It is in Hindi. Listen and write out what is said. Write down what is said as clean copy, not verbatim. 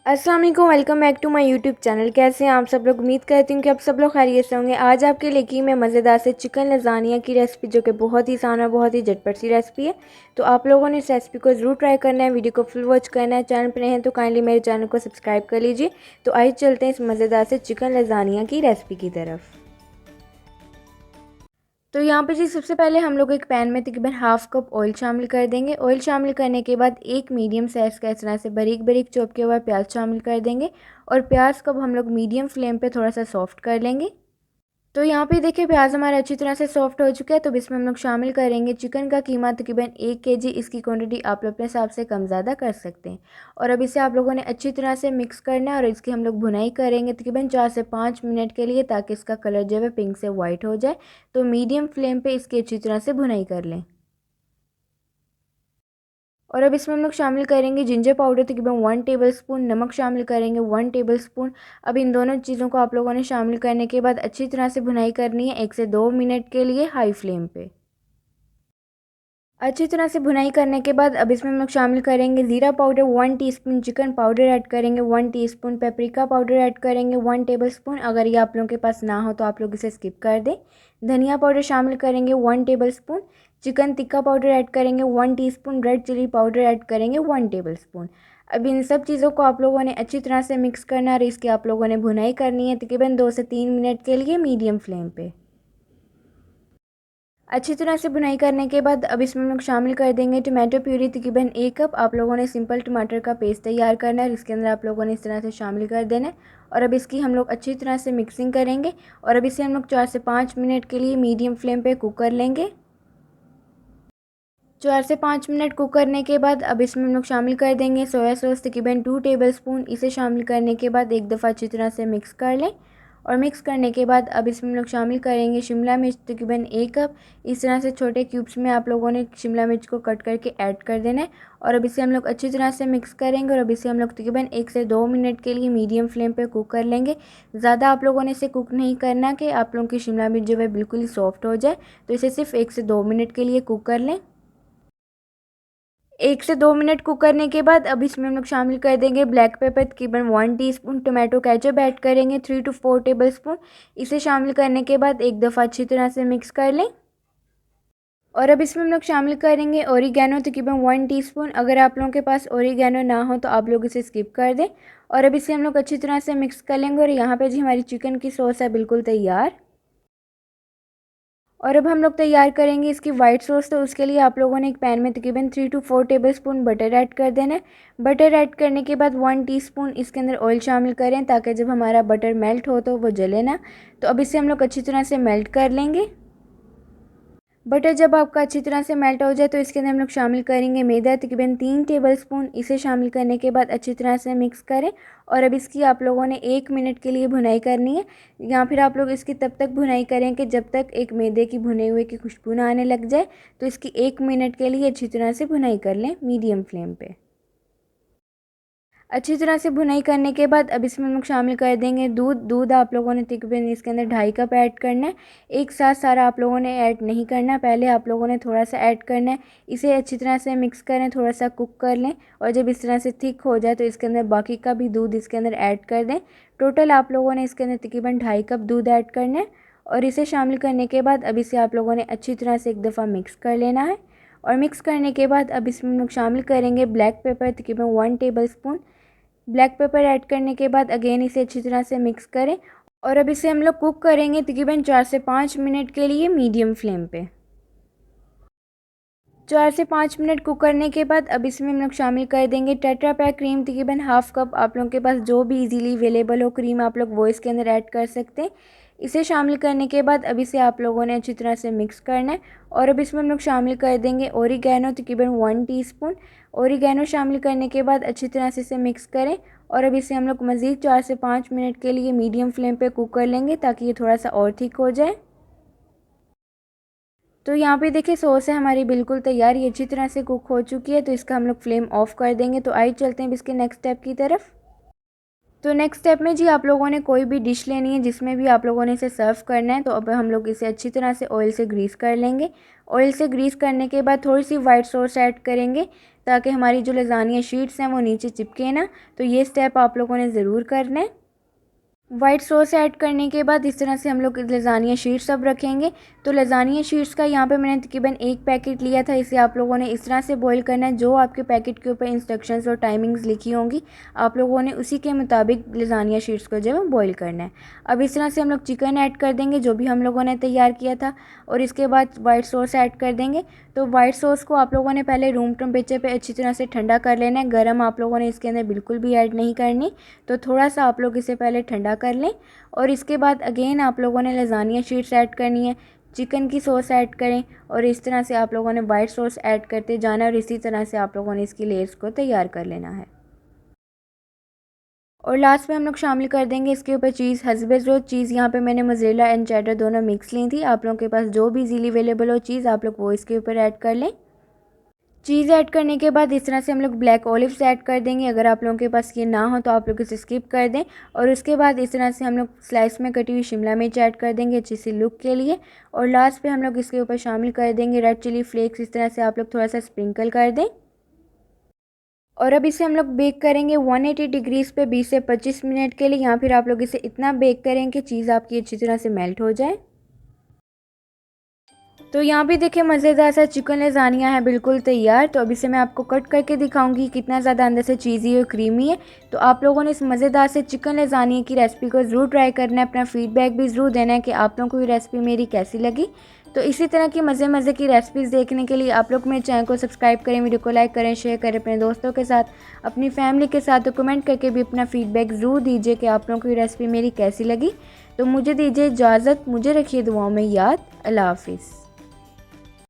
अस्सलाम वालेकुम, welcome back to my YouTube channel. कैसे हैं आप सब लोग? उम्मीद करती हूँ कि आप सब लोग खैरियत से होंगे। आज आपके लिए की मैं मज़ेदार से चिकन लज़ानिया की रेसिपी, जो कि बहुत ही आसान और बहुत ही झटपट सी रेसिपी है। तो आप लोगों ने इस रेसिपी को ज़रूर ट्राई करना है, वीडियो को फुल वॉच करना है। चैनल पर नए हैं तो काइंडली मेरे चैनल को सब्सक्राइब कर लीजिए। तो आइए चलते हैं इस मज़ेदार से चिकन लज़ानिया की रेसिपी की तरफ। तो यहाँ पे जी सबसे पहले हम लोग एक पैन में तकरीबन हाफ़ कप ऑयल शामिल कर देंगे। ऑयल शामिल करने के बाद एक मीडियम साइज़ का इस तरह से बारीक बारीक चॉप किया हुआ प्याज शामिल कर देंगे और प्याज को हम लोग मीडियम फ्लेम पे थोड़ा सा सॉफ्ट कर लेंगे। तो यहाँ पे देखिए प्याज हमारा अच्छी तरह से सॉफ्ट हो चुका है। तो इसमें हम लोग शामिल करेंगे चिकन का कीमा, तकरीबन 1 kg। इसकी क्वांटिटी आप लोग अपने हिसाब से कम ज़्यादा कर सकते हैं। और अब इसे आप लोगों ने अच्छी तरह से मिक्स करना है और इसकी हम लोग भुनाई करेंगे तकरीबन 4 से 5 मिनट के लिए, ताकि इसका कलर जो है पिंक से वाइट हो जाए। तो मीडियम फ्लेम पर इसकी अच्छी तरह से भुनाई कर लें। और अब इसमें हम लोग शामिल करेंगे जिंजर पाउडर, तकरीबन 1 टेबलस्पून। नमक शामिल करेंगे 1 टेबलस्पून। अब इन दोनों चीज़ों को आप लोगों ने शामिल करने के बाद अच्छी तरह से भुनाई करनी है 1 से 2 मिनट के लिए हाई फ्लेम पे। अच्छी तरह से भुनाई करने के बाद अब इसमें हम लोग शामिल करेंगे ज़ीरा powder 1 teaspoon, chicken powder add करेंगे 1 टीस्पून, पेपरिका पाउडर ऐड करेंगे 1 टेबलस्पून। अगर ये आप लोगों के पास ना हो तो आप लोग इसे स्किप कर दें। धनिया पाउडर शामिल करेंगे 1 tablespoon. Chicken tikka powder add करेंगे 1 teaspoon. Red chilli powder add करेंगे 1 टेबलस्पून। अब इन सब चीज़ों को आप लोगों ने अच्छी तरह से मिक्स करना है और इसकी आप लोगों ने भुनाई करनी है तकरीबन 2 से 3 मिनट के लिए मीडियम फ्लेम पे। अच्छी तरह से भुनाई करने के बाद अब इसमें हम लोग शामिल कर देंगे टमाटो प्यूरी, तकरीबन 1 कप। आप लोगों ने सिंपल टमाटर का पेस्ट तैयार करना है, इसके अंदर आप लोगों ने इस तरह से शामिल कर देना है। और अब इसकी हम लोग अच्छी तरह से मिक्सिंग करेंगे और अब इसे हम लोग 4 से 5 मिनट के लिए मीडियम फ्लेम पे कुक कर लेंगे। 4 से 5 मिनट कुक करने के बाद अब इसमें हम लोग शामिल कर देंगे सोया सॉस, तकरीबन 2 टेबलस्पून। इसे शामिल करने के बाद एक दफ़ा अच्छी तरह से मिक्स कर लें। और मिक्स करने के बाद अब इसमें हम लोग शामिल करेंगे शिमला मिर्च, तकरीबन 1 कप। इस तरह से छोटे क्यूब्स में आप लोगों ने शिमला मिर्च को कट करके ऐड कर देना है। और अब इसे हम लोग अच्छी तरह से मिक्स करेंगे और अब इसे हम लोग तकरीबन 1 से 2 मिनट के लिए मीडियम फ्लेम पे कुक कर लेंगे। ज़्यादा आप लोगों ने इसे कुक नहीं करना कि आप लोगों की शिमला मिर्च जो है बिल्कुल ही सॉफ्ट हो जाए। तो इसे सिर्फ 1 से 2 मिनट के लिए कुक कर लें। 1 से 2 मिनट कुक करने के बाद अब इसमें हम लोग शामिल कर देंगे ब्लैक पेपर, तकरीबन 1 टीस्पून। टोमेटो केचप ऐड करेंगे 3 to 4 टेबलस्पून। इसे शामिल करने के बाद एक दफ़ा अच्छी तरह से मिक्स कर लें। और अब इसमें हम लोग शामिल करेंगे ओरिगैनो, तकरीबन 1 टीस्पून। अगर आप लोगों के पास ओरिगैनो ना हो तो आप लोग इसे स्किप कर दें। और अब इसे हम लोग अच्छी तरह से मिक्स कर लेंगे और यहाँ पे जी हमारी चिकन की सॉस है बिल्कुल तैयार। और अब हम लोग तैयार करेंगे इसकी वाइट सॉस। तो उसके लिए आप लोगों ने एक पैन में तकरीबन 3 to 4 टेबलस्पून बटर ऐड कर देना है। बटर ऐड करने के बाद 1 टीस्पून इसके अंदर ऑयल शामिल करें, ताकि जब हमारा बटर मेल्ट हो तो वो जले ना। तो अब इसे हम लोग अच्छी तरह से मेल्ट कर लेंगे। बटर जब आपका अच्छी तरह से मेल्ट हो जाए तो इसके अंदर हम लोग शामिल करेंगे मैदा, तकरीबन 3 टेबलस्पून। इसे शामिल करने के बाद अच्छी तरह से मिक्स करें और अब इसकी आप लोगों ने 1 मिनट के लिए भुनाई करनी है। या फिर आप लोग इसकी तब तक भुनाई करें कि जब तक एक मैदे की भुने हुए की खुशबू ना आने लग जाए। तो इसकी 1 मिनट के लिए अच्छी तरह से भुनाई कर लें मीडियम फ्लेम पे। अच्छी तरह से भुनाई करने के बाद अब इसमें हम लोग शामिल कर देंगे दूध आप लोगों ने तकरीबन इसके अंदर 2.5 कप ऐड करना है। एक साथ सारा आप लोगों ने ऐड नहीं करना, पहले आप लोगों ने थोड़ा सा ऐड करना है। इसे अच्छी तरह से मिक्स करें, थोड़ा सा कुक कर लें और जब इस तरह से थिक हो जाए तो इसके अंदर बाकी का भी दूध इसके अंदर ऐड कर दें। टोटल आप लोगों ने इसके अंदर तकरीबन 2.5 कप दूध ऐड करना है। और इसे शामिल करने के बाद अब इसे आप लोगों ने अच्छी तरह से एक दफ़ा मिक्स कर लेना है। और मिक्स करने के बाद अब इसमें हम लोग शामिल करेंगे ब्लैक पेपर, तकरीबन 1 टेबलस्पून। ब्लैक पेपर ऐड करने के बाद अगेन इसे अच्छी तरह से मिक्स करें और अब इसे हम लोग कुक करेंगे तकरीबन 4 से 5 मिनट के लिए मीडियम फ्लेम पे। 4 से 5 मिनट कुक करने के बाद अब इसमें हम लोग शामिल कर देंगे टेट्रा पैक क्रीम, तकरीबन हाफ़ कप। आप लोगों के पास जो भी इजीली अवेलेबल हो क्रीम आप लोग वो इसके अंदर ऐड कर सकते हैं। इसे शामिल करने के बाद अब इसे आप लोगों ने अच्छी तरह से मिक्स करना है। और अब इसमें हम लोग शामिल कर देंगे ओरिगैनो, तकरीबन 1 टीस्पून। ओरिगैनो शामिल करने के बाद अच्छी तरह से इसे मिक्स करें और अब इसे हम लोग मज़ीद 4 से 5 मिनट के लिए मीडियम फ्लेम पे कुक कर लेंगे, ताकि ये थोड़ा सा और थिक हो जाए। तो यहाँ पे देखिए सॉस है हमारी बिल्कुल तैयार, ये अच्छी तरह से कुक हो चुकी है। तो इसका हम लोग फ्लेम ऑफ कर देंगे। तो आइए चलते हैं इसके नेक्स्ट स्टेप की तरफ। तो नेक्स्ट स्टेप में जी आप लोगों ने कोई भी डिश लेनी है जिसमें भी आप लोगों ने इसे सर्व करना है। तो अब हम लोग इसे अच्छी तरह से ऑयल से ग्रीस कर लेंगे। ऑयल से ग्रीस करने के बाद थोड़ी सी वाइट सॉस ऐड करेंगे, ताकि हमारी जो लजानिया शीट्स हैं वो नीचे चिपके ना। तो ये स्टेप आप लोगों ने ज़रूर करना है। वाइट सॉस ऐड करने के बाद इस तरह से हम लोग लजानिया शीट्स अब रखेंगे। तो लजानिया शीट्स का यहाँ पे मैंने तकरीबन 1 पैकेट लिया था। इसे आप लोगों ने इस तरह से बॉईल करना है, जो आपके पैकेट के ऊपर इंस्ट्रक्शंस और टाइमिंग्स लिखी होंगी आप लोगों ने उसी के मुताबिक लजानिया शीट्स को जो है बॉईल करना है। अब इस तरह से हम लोग चिकन ऐड कर देंगे जो भी हम लोगों ने तैयार किया था, और इसके बाद वाइट सॉस ऐड कर देंगे। तो वाइट सॉस को आप लोगों ने पहले रूम टेम्परेचर पे अच्छी तरह से ठंडा कर लेना है। गर्म आप लोगों ने इसके अंदर बिल्कुल भी ऐड नहीं करनी। तो थोड़ा सा आप लोग इसे पहले ठंडा कर लें, और इसके बाद अगेन आप लोगों ने लजानिया शीट्स ऐड करनी है, चिकन की सॉस ऐड करें, और इस तरह से आप लोगों ने वाइट सॉस ऐड करते जाना है, और इसी तरह से आप लोगों ने इसकी लेयर्स को तैयार कर लेना है। और लास्ट में हम लोग शामिल कर देंगे इसके ऊपर चीज़ हस्बे ज़रूरत। चीज़ यहाँ पे मैंने मोज़रेला एंड चेडर दोनों मिक्स ली थी। आप लोगों के पास जो भी इजीली अवेलेबल हो चीज़ आप लोग वो इसके ऊपर ऐड कर लें। चीज़ ऐड करने के बाद इस तरह से हम लोग ब्लैक ऑलिव्स ऐड कर देंगे। अगर आप लोगों के पास ये ना हो तो आप लोग इसे स्किप कर दें। और उसके बाद इस तरह से हम लोग स्लाइस में कटी हुई शिमला मिर्च ऐड कर देंगे अच्छी सी लुक के लिए। और लास्ट पे हम लोग इसके ऊपर शामिल कर देंगे रेड चिली फ्लेक्स। इस तरह से आप लोग थोड़ा सा स्प्रिंकल कर दें। और अब इसे हम लोग बेक करेंगे 180 डिग्रीज़ पे 20 से 25 मिनट के लिए, या फिर आप लोग इसे इतना बेक करें कि चीज़ आपकी अच्छी तरह से मेल्ट हो जाए। तो यहाँ पे देखिए मज़ेदार सा चिकन लजानिया है बिल्कुल तैयार। तो अब इसे मैं आपको कट करके दिखाऊंगी कितना ज़्यादा अंदर से चीज़ी और क्रीमी है। तो आप लोगों ने इस मज़ेदार से चिकन लजानिया की रेसिपी को ज़रूर ट्राई करना है। अपना फीडबैक भी ज़रूर देना है कि आप लोगों को ये रेसिपी मेरी कैसी लगी। तो इसी तरह की मज़े की रेसिपीज़ देखने के लिए आप लोग मेरे चैनल को सब्सक्राइब करें, वीडियो को लाइक करें, शेयर करें अपने दोस्तों के साथ, अपनी फैमिली के साथ। तो कमेंट करके भी अपना फीडबैक ज़रूर दीजिए कि आप लोगों को ये रेसिपी मेरी कैसी लगी। तो मुझे दीजिए इजाज़त, मुझे रखिए दुआओं में याद। अल्लाह हाफिज़।